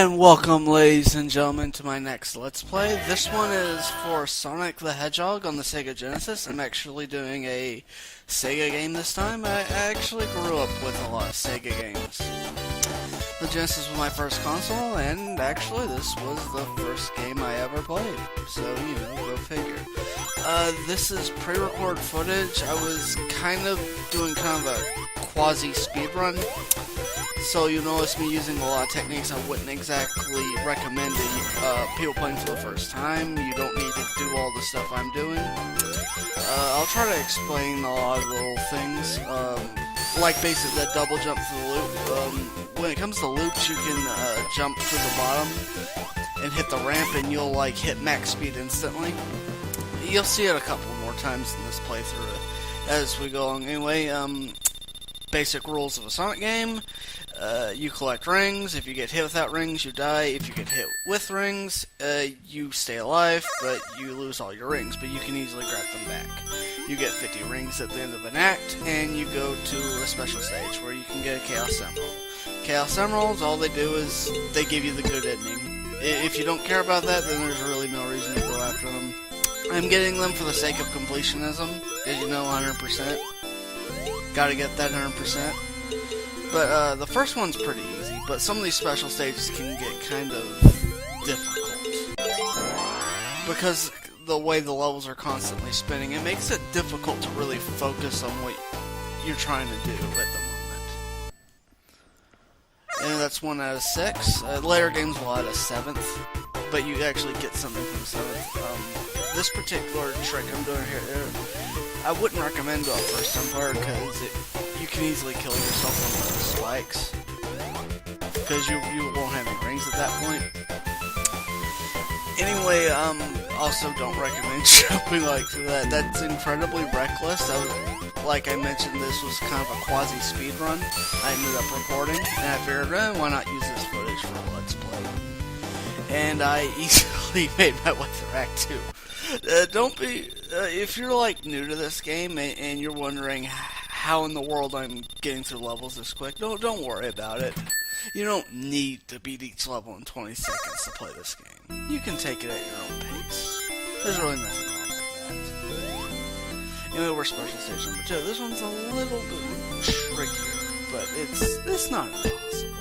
And welcome, ladies and gentlemen, to my next Let's Play. This one is for Sonic the Hedgehog on the Sega Genesis. I'm actually doing a Sega game this time. I actually grew up with a lot of Sega games. The Genesis was my first console, and actually this was the first game I ever played. So, you know, go figure. This is pre-recorded footage. I was kind of doing kind of a quasi-speedrun. So you'll notice me using a lot of techniques I wouldn't exactly recommend to people playing for the first time. You don't need to do all the stuff I'm doing. I'll try to explain a lot of little things, like basically that double jump to the loop. When it comes to loops, you can jump to the bottom and hit the ramp, and you'll like hit max speed instantly. You'll see it a couple more times in this playthrough as we go along. Anyway, basic rules of a Sonic game. You collect rings. If you get hit without rings, you die. If you get hit with rings, you stay alive, but you lose all your rings, but you can easily grab them back. You get 50 rings at the end of an act, and you go to a special stage where you can get a Chaos Emerald. Chaos Emeralds, all they do is they give you the good ending. If you don't care about that, then there's really no reason to go after them. I'm getting them for the sake of completionism, as you know, 100%. Gotta get that 100%. But the first one's pretty easy, but some of these special stages can get kind of difficult. Because the way the levels are constantly spinning, it makes it difficult to really focus on what you're trying to do at the moment. And that's 1 out of 6. Later games will add a 7th, but you actually get something from the 7th. This particular trick I'm doing here, I wouldn't recommend to a first time player because you can easily kill yourself on those spikes. Because you won't have any rings at that point. Anyway, also don't recommend jumping like that. That's incredibly reckless. Like I mentioned, this was kind of a quasi-speedrun. I ended up recording, and I figured, why not use this footage for a Let's Play? And I easily made my way through Act 2. Don't be, if you're like new to this game and you're wondering how in the world I'm getting through levels this quick, don't worry about it. You don't need to beat each level in 20 seconds to play this game. You can take it at your own pace. There's really nothing wrong with that. Anyway, we're special stage number 2. This one's a little bit trickier, but it's not impossible.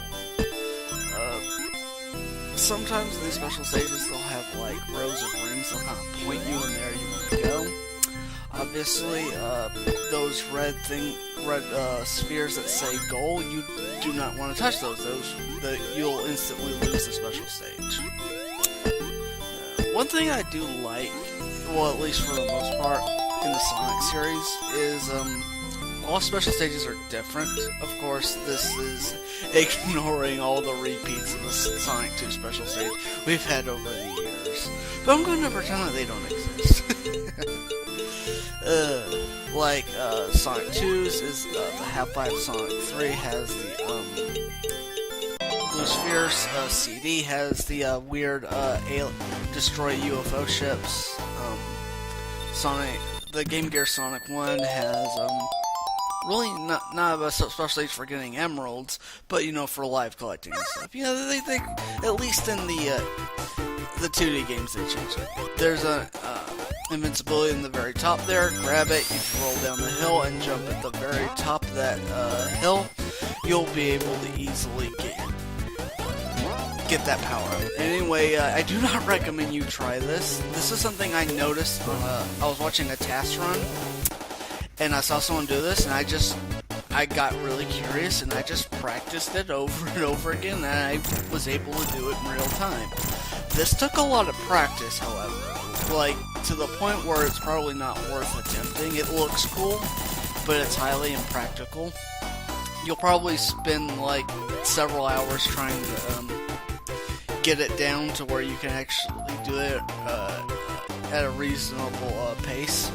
Sometimes in these special stages they'll have like rows of rings, they'll kind of point you in there you want to go. Obviously, those red spheres that say goal, you do not want to touch those. You'll instantly lose the special stage. One thing I do like, well at least for the most part, in the Sonic series, is all special stages are different. Of course, this is ignoring all the repeats of the Sonic 2 special stage we've had over the years. But I'm going to pretend that they don't exist. Like, Sonic 2's is the half-life. Sonic 3 has the, Blue Spheres. CD has the, weird, destroy UFO ships. The Game Gear Sonic 1 has, really not a special stage for getting emeralds, but you know, for live collecting and stuff. You know, they at least in the 2D games they changed it. There's a invincibility in the very top there. Grab it, you can roll down the hill and jump at the very top of that hill. You'll be able to easily get that power up. Anyway, I do not recommend you try this. This is something I noticed when I was watching a task run. And I saw someone do this, and I got really curious, and I just practiced it over and over again, and I was able to do it in real time. This took a lot of practice, however, like, to the point where it's probably not worth attempting. It looks cool, but it's highly impractical. You'll probably spend, like, several hours trying to get it down to where you can actually do it at a reasonable pace.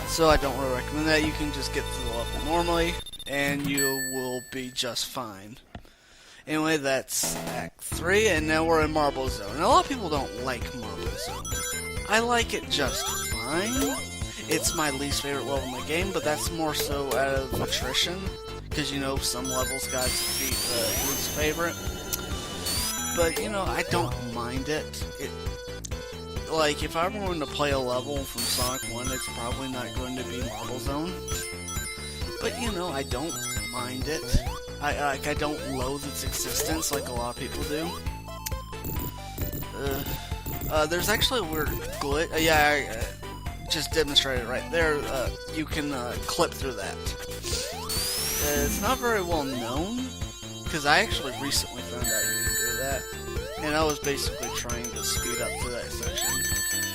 So I don't really recommend that. You can just get to the level normally, and you will be just fine. Anyway, that's Act 3, and now we're in Marble Zone. And a lot of people don't like Marble Zone. I like it just fine. It's my least favorite level in the game, but that's more so out of attrition, because you know some levels got to be the least favorite. but you know, I don't mind it. Like, if I'm going to play a level from Sonic 1, it's probably not going to be Marble Zone. But you know, I don't mind it. I don't loathe its existence like a lot of people do. There's actually a weird glitch. Yeah, I just demonstrated it right there. You can clip through that. It's not very well known, because I actually recently found out you can do that. And I was basically trying to speed up to that section.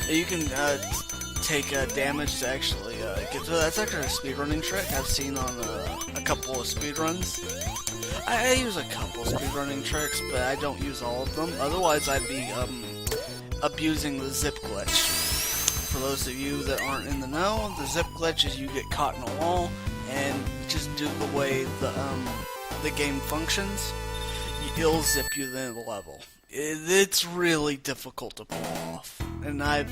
You can take damage to actually get to that. That's actually a speedrunning trick I've seen on a couple of speedruns. I use a couple speedrunning tricks, but I don't use all of them. Otherwise, I'd be abusing the zip glitch. For those of you that aren't in the know, the zip glitch is you get caught in a wall, and just due to the way the game functions, it'll zip you the level. It's really difficult to pull off, and I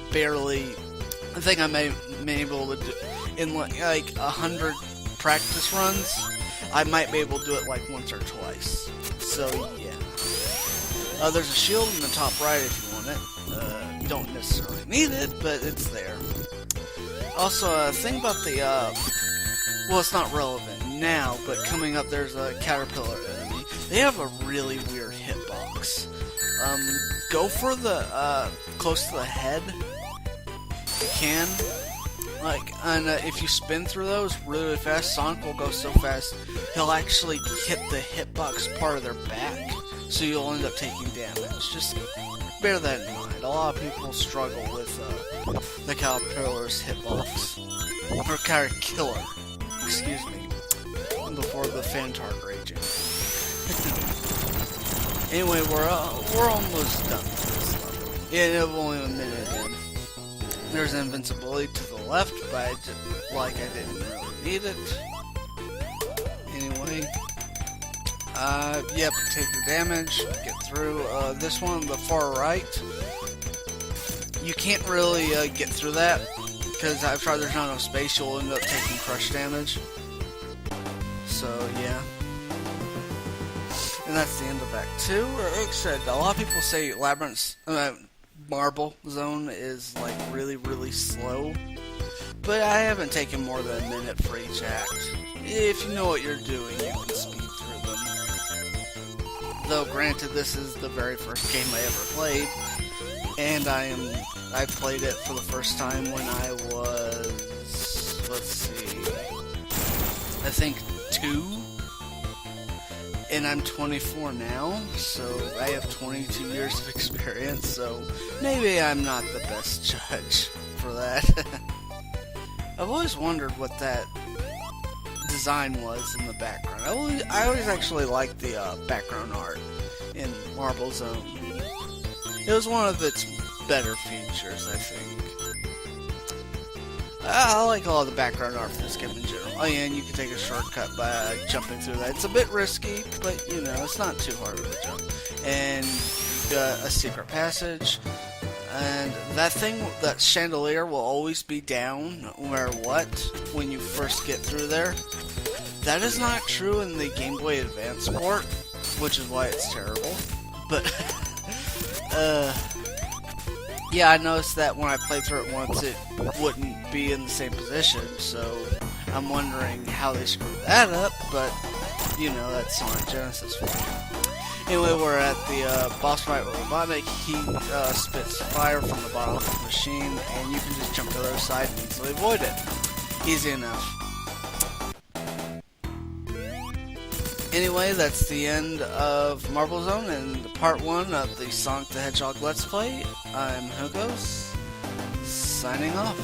think I may be able to do in like 100 practice runs. I might be able to do it like once or twice. So yeah, there's a shield in the top right if you want it. You don't necessarily need it, but it's there. Also, a thing about the well, it's not relevant now, but coming up there's a caterpillar enemy. They have a really weird hitbox. Go for the close to the head. You can. And if you spin through those really fast, Sonic will go so fast, he'll actually hit the hitbox part of their back, so you'll end up taking damage. Just bear that in mind. A lot of people struggle with the caterpillar's hitbox. Or caterkiller, excuse me, before the Fantard raging. Anyway, we're almost done with this level. Yeah, we're only a minute in. There's invincibility to the left, but I didn't really need it. Anyway, yep, take the damage, get through. This one, the far right, you can't really get through that, because I've tried, there's not enough space, you'll end up taking crush damage. So, yeah. And that's the end of Act 2. Like I said, a lot of people say Marble Zone is like really slow, but I haven't taken more than a minute for each act. If you know what you're doing, you can speed through them. Though granted, this is the very first game I ever played, and I played it for the first time when I was, let's see, I think 2. And I'm 24 now, so I have 22 years of experience, so maybe I'm not the best judge for that. I've always wondered what that design was in the background. I always actually liked the background art in Marble Zone. It was one of its better features, I think. I like all the background art for this game in general. Oh yeah, and you can take a shortcut by jumping through that. It's a bit risky, but you know, it's not too hard of a jump. And you've got a secret passage. And that chandelier will always be down, no matter what, when you first get through there. That is not true in the Game Boy Advance port, which is why it's terrible. But, yeah, I noticed that when I played through it once, it wouldn't be in the same position, so I'm wondering how they screwed that up, but, you know, that's Sonic Genesis for you. Anyway, we're at the boss fight with Robotnik. He spits fire from the bottom of the machine, and you can just jump to the other side and easily avoid it. Easy enough. Anyway, that's the end of Marble Zone and part 1 of the Sonic the Hedgehog Let's Play. I'm Hugos, signing off.